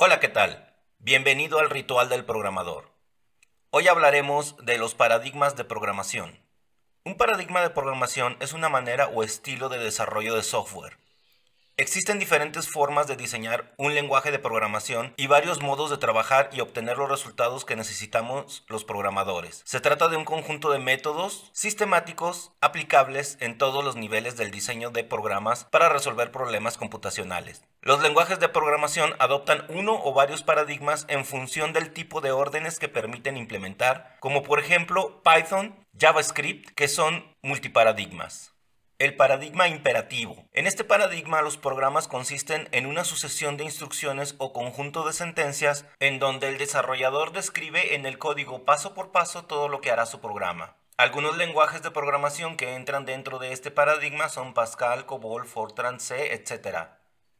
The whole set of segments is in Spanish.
Hola, ¿qué tal? Bienvenido al Ritual del Programador. Hoy hablaremos de los paradigmas de programación. Un paradigma de programación es una manera o estilo de desarrollo de software. Existen diferentes formas de diseñar un lenguaje de programación y varios modos de trabajar y obtener los resultados que necesitamos los programadores. Se trata de un conjunto de métodos sistemáticos aplicables en todos los niveles del diseño de programas para resolver problemas computacionales. Los lenguajes de programación adoptan uno o varios paradigmas en función del tipo de órdenes que permiten implementar, como por ejemplo Python, JavaScript, que son multiparadigmas. El paradigma imperativo. En este paradigma, los programas consisten en una sucesión de instrucciones o conjunto de sentencias en donde el desarrollador describe en el código paso por paso todo lo que hará su programa. Algunos lenguajes de programación que entran dentro de este paradigma son Pascal, COBOL, Fortran, C, etc.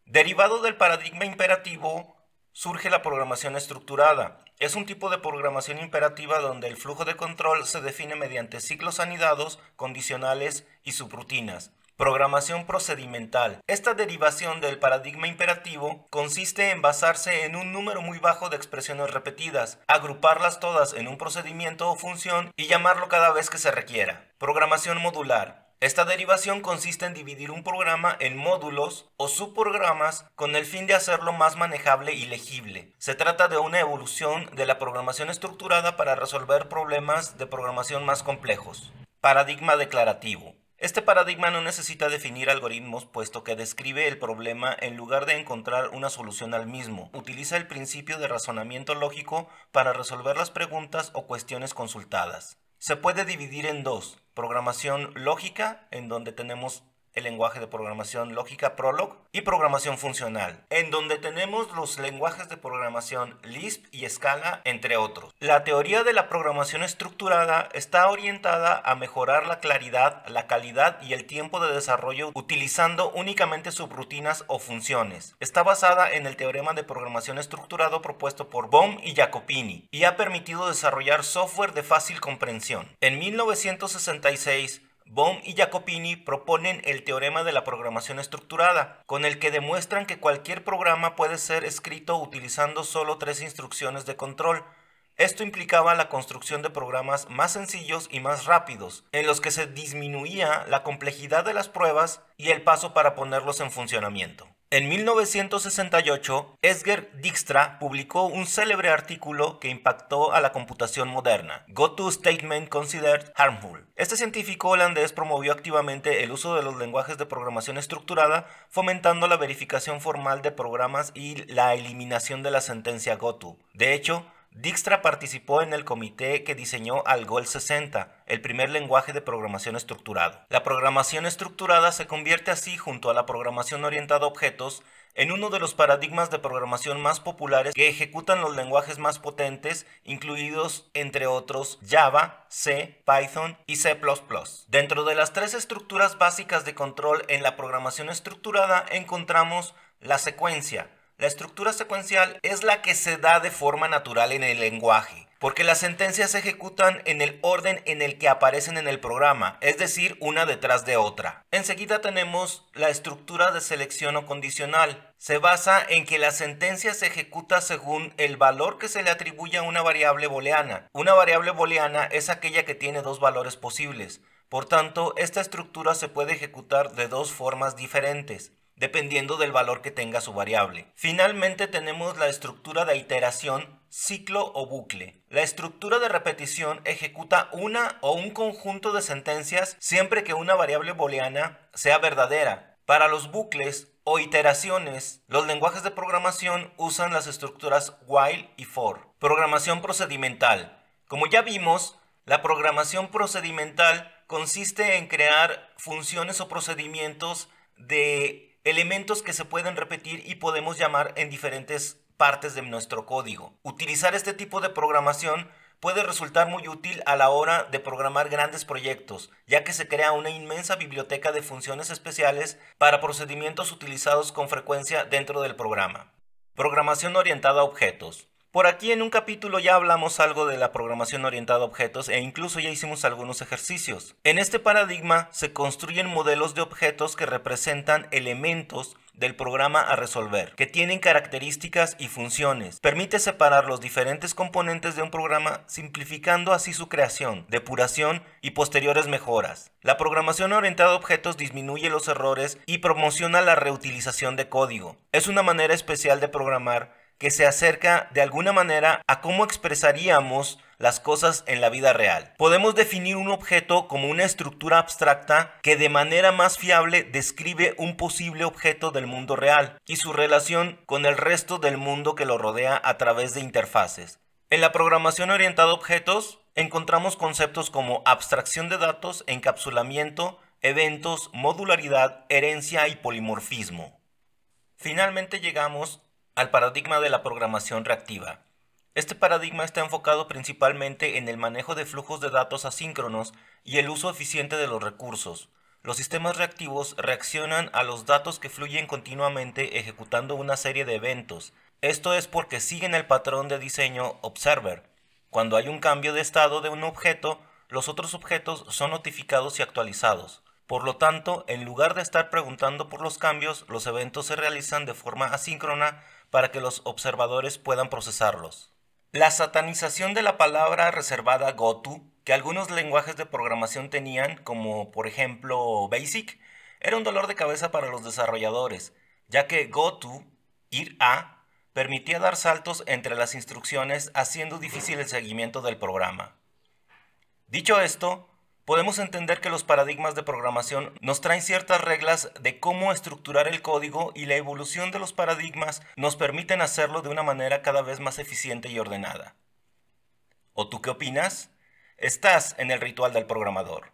Derivado del paradigma imperativo, surge la programación estructurada. Es un tipo de programación imperativa donde el flujo de control se define mediante ciclos anidados, condicionales y subrutinas. Programación procedimental. Esta derivación del paradigma imperativo consiste en basarse en un número muy bajo de expresiones repetidas, agruparlas todas en un procedimiento o función y llamarlo cada vez que se requiera. Programación modular. Esta derivación consiste en dividir un programa en módulos o subprogramas con el fin de hacerlo más manejable y legible. Se trata de una evolución de la programación estructurada para resolver problemas de programación más complejos. Paradigma declarativo. Este paradigma no necesita definir algoritmos puesto que describe el problema en lugar de encontrar una solución al mismo. Utiliza el principio de razonamiento lógico para resolver las preguntas o cuestiones consultadas. Se puede dividir en dos: programación lógica, en donde tenemos el lenguaje de programación lógica Prolog, y programación funcional, en donde tenemos los lenguajes de programación Lisp y Scala, entre otros. La teoría de la programación estructurada está orientada a mejorar la claridad, la calidad y el tiempo de desarrollo utilizando únicamente subrutinas o funciones. Está basada en el teorema de programación estructurado propuesto por Bohm y Jacopini y ha permitido desarrollar software de fácil comprensión. En 1966, Bohm y Jacopini proponen el teorema de la programación estructurada, con el que demuestran que cualquier programa puede ser escrito utilizando solo 3 instrucciones de control. Esto implicaba la construcción de programas más sencillos y más rápidos, en los que se disminuía la complejidad de las pruebas y el paso para ponerlos en funcionamiento. En 1968, Esger Dijkstra publicó un célebre artículo que impactó a la computación moderna, Go-To Statement Considered Harmful. Este científico holandés promovió activamente el uso de los lenguajes de programación estructurada, fomentando la verificación formal de programas y la eliminación de la sentencia GoTo. De hecho, Dijkstra participó en el comité que diseñó Algol 60, el primer lenguaje de programación estructurado. La programación estructurada se convierte así, junto a la programación orientada a objetos, en uno de los paradigmas de programación más populares que ejecutan los lenguajes más potentes, incluidos, entre otros, Java, C, Python y C++. Dentro de las 3 estructuras básicas de control en la programación estructurada encontramos la secuencia. La estructura secuencial es la que se da de forma natural en el lenguaje, porque las sentencias se ejecutan en el orden en el que aparecen en el programa, es decir, una detrás de otra. Enseguida tenemos la estructura de selección o condicional. Se basa en que la sentencia se ejecuta según el valor que se le atribuye a una variable booleana. Una variable booleana es aquella que tiene 2 valores posibles. Por tanto, esta estructura se puede ejecutar de 2 formas diferentes, dependiendo del valor que tenga su variable. Finalmente tenemos la estructura de iteración, ciclo o bucle. La estructura de repetición ejecuta una o un conjunto de sentencias siempre que una variable booleana sea verdadera. Para los bucles o iteraciones, los lenguajes de programación usan las estructuras while y for. Programación procedimental. Como ya vimos, la programación procedimental consiste en crear funciones o procedimientos de elementos que se pueden repetir y podemos llamar en diferentes partes de nuestro código. Utilizar este tipo de programación puede resultar muy útil a la hora de programar grandes proyectos, ya que se crea una inmensa biblioteca de funciones especiales para procedimientos utilizados con frecuencia dentro del programa. Programación orientada a objetos. Por aquí en un capítulo ya hablamos algo de la programación orientada a objetos e incluso ya hicimos algunos ejercicios. En este paradigma se construyen modelos de objetos que representan elementos del programa a resolver, que tienen características y funciones. Permite separar los diferentes componentes de un programa, simplificando así su creación, depuración y posteriores mejoras. La programación orientada a objetos disminuye los errores y promociona la reutilización de código. Es una manera especial de programar que se acerca de alguna manera a cómo expresaríamos las cosas en la vida real. Podemos definir un objeto como una estructura abstracta que de manera más fiable describe un posible objeto del mundo real y su relación con el resto del mundo que lo rodea a través de interfaces. En la programación orientada a objetos encontramos conceptos como abstracción de datos, encapsulamiento, eventos, modularidad, herencia y polimorfismo. Finalmente llegamos al paradigma de la programación reactiva. Este paradigma está enfocado principalmente en el manejo de flujos de datos asíncronos y el uso eficiente de los recursos. Los sistemas reactivos reaccionan a los datos que fluyen continuamente ejecutando una serie de eventos. Esto es porque siguen el patrón de diseño Observer. Cuando hay un cambio de estado de un objeto, los otros objetos son notificados y actualizados. Por lo tanto, en lugar de estar preguntando por los cambios, los eventos se realizan de forma asíncrona para que los observadores puedan procesarlos. La satanización de la palabra reservada goto, que algunos lenguajes de programación tenían, como por ejemplo BASIC, era un dolor de cabeza para los desarrolladores, ya que goto, ir a, permitía dar saltos entre las instrucciones, haciendo difícil el seguimiento del programa. Dicho esto, podemos entender que los paradigmas de programación nos traen ciertas reglas de cómo estructurar el código y la evolución de los paradigmas nos permiten hacerlo de una manera cada vez más eficiente y ordenada. ¿O tú qué opinas? Estás en el ritual del programador.